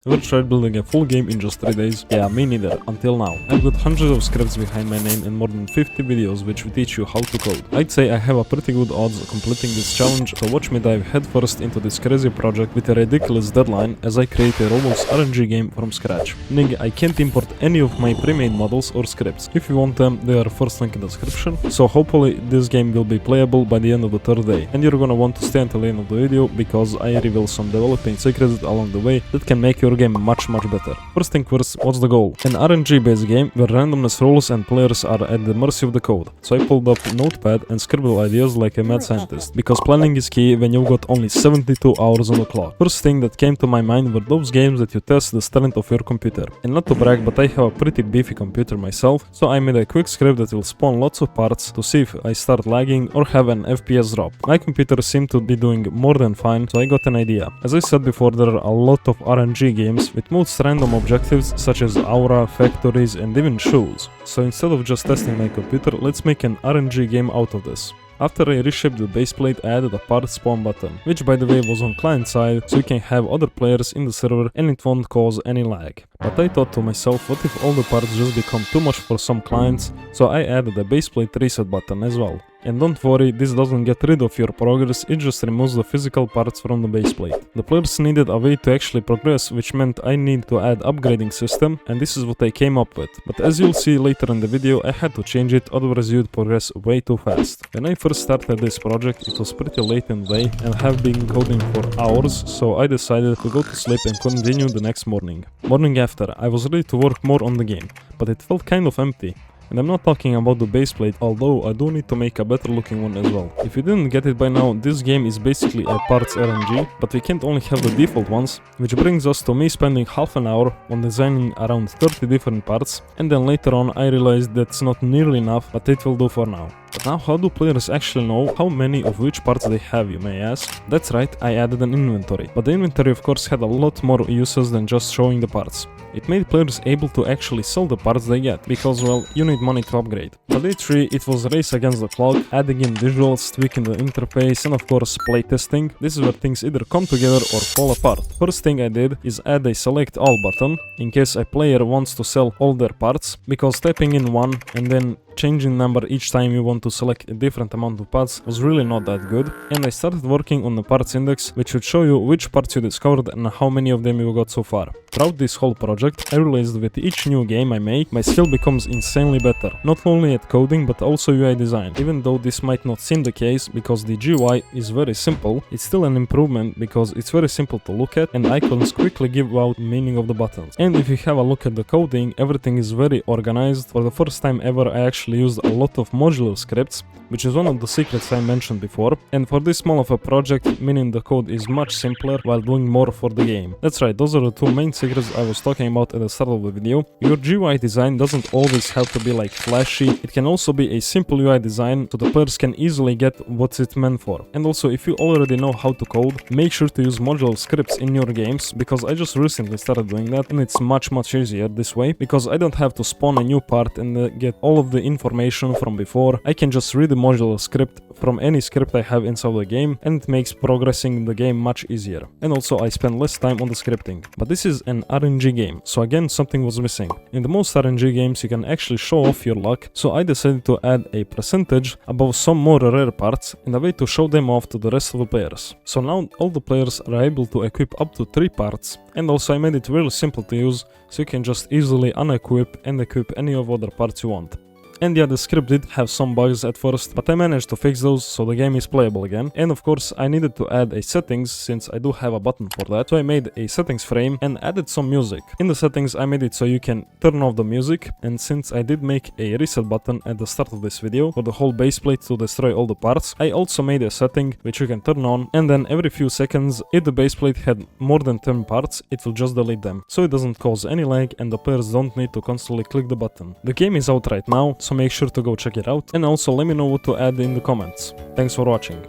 Ever tried building a full game in just 3 days? Yeah, me neither, until now. I've got hundreds of scripts behind my name and more than 50 videos which will teach you how to code. I'd say I have a pretty good odds of completing this challenge, so watch me dive headfirst into this crazy project with a ridiculous deadline as I create a Roblox RNG game from scratch. Meaning I can't import any of my pre-made models or scripts. If you want them, they are first link in the description, so hopefully this game will be playable by the end of the third day. And you're gonna want to stay until the end of the video because I reveal some developing secrets along the way that can make your game much better. First thing first, what's the goal? An RNG based game where randomness rules and players are at the mercy of the code. So I pulled up Notepad and scribbled ideas like a mad scientist, because planning is key when you've got only 72 hours on the clock. First thing that came to my mind were those games that you test the strength of your computer. And not to brag, but I have a pretty beefy computer myself, so I made a quick script that will spawn lots of parts to see if I start lagging or have an FPS drop. My computer seemed to be doing more than fine, so I got an idea. As I said before, there are a lot of RNG games with most random objectives such as aura, factories and even shoes. So instead of just testing my computer, let's make an RNG game out of this. After I reshaped the base plate, I added a part spawn button, which by the way was on client side, so you can have other players in the server and it won't cause any lag. But I thought to myself, what if all the parts just become too much for some clients, so I added a base plate reset button as well. And don't worry, this doesn't get rid of your progress, it just removes the physical parts from the base plate. The players needed a way to actually progress, which meant I need to add upgrading system, and this is what I came up with. But as you'll see later in the video, I had to change it, otherwise you'd progress way too fast. When I first started this project, it was pretty late in the day and have been coding for hours, so I decided to go to sleep and continue the next morning. Morning after, I was ready to work more on the game, but it felt kind of empty. And I'm not talking about the base plate, although I do need to make a better looking one as well. If you didn't get it by now, this game is basically a parts RNG, but we can't only have the default ones, which brings us to me spending half an hour on designing around 30 different parts, and then later on I realized that's not nearly enough, but it will do for now. But now how do players actually know how many of which parts they have, you may ask? That's right, I added an inventory. But the inventory of course had a lot more uses than just showing the parts. It made players able to actually sell the parts they get, because well, you need money to upgrade. For day 3 it was race against the clock, adding in visuals, tweaking the interface and of course playtesting. This is where things either come together or fall apart. First thing I did is add a select all button, in case a player wants to sell all their parts, because typing in 1 and then changing number each time you want to select a different amount of parts was really not that good. And I started working on the parts index, which would show you which parts you discovered and how many of them you got so far. Throughout this whole project, I realized with each new game I make, my skill becomes insanely better. Not only at coding but also UI design. Even though this might not seem the case because the GUI is very simple, it's still an improvement because it's very simple to look at and icons quickly give out meaning of the buttons. And if you have a look at the coding, everything is very organized. For the first time ever I actually used a lot of modular scripts, which is one of the secrets I mentioned before, and for this small of a project, meaning the code is much simpler while doing more for the game. That's right, those are the two main secrets I was talking about at the start of the video. Your GUI design doesn't always have to be like flashy, it can also be a simple UI design so the players can easily get what it's meant for. And also if you already know how to code, make sure to use modular scripts in your games, because I just recently started doing that and it's much easier this way, because I don't have to spawn a new part and get all of the information from before. I can just read the modular script from any script I have inside the game, and it makes progressing the game much easier. And also I spend less time on the scripting. But this is an RNG game, so again something was missing. In the most RNG games you can actually show off your luck, so I decided to add a percentage above some more rare parts and a way to show them off to the rest of the players. So now all the players are able to equip up to 3 parts, and also I made it really simple to use, so you can just easily unequip and equip any of other parts you want. And yeah, the script did have some bugs at first, but I managed to fix those so the game is playable again. And of course I needed to add a settings, since I do have a button for that, so I made a settings frame and added some music. In the settings I made it so you can turn off the music, and since I did make a reset button at the start of this video for the whole base plate to destroy all the parts, I also made a setting which you can turn on, and then every few seconds if the base plate had more than 10 parts it will just delete them, so it doesn't cause any lag and the players don't need to constantly click the button. The game is out right now, so make sure to go check it out, and also let me know what to add in the comments. Thanks for watching.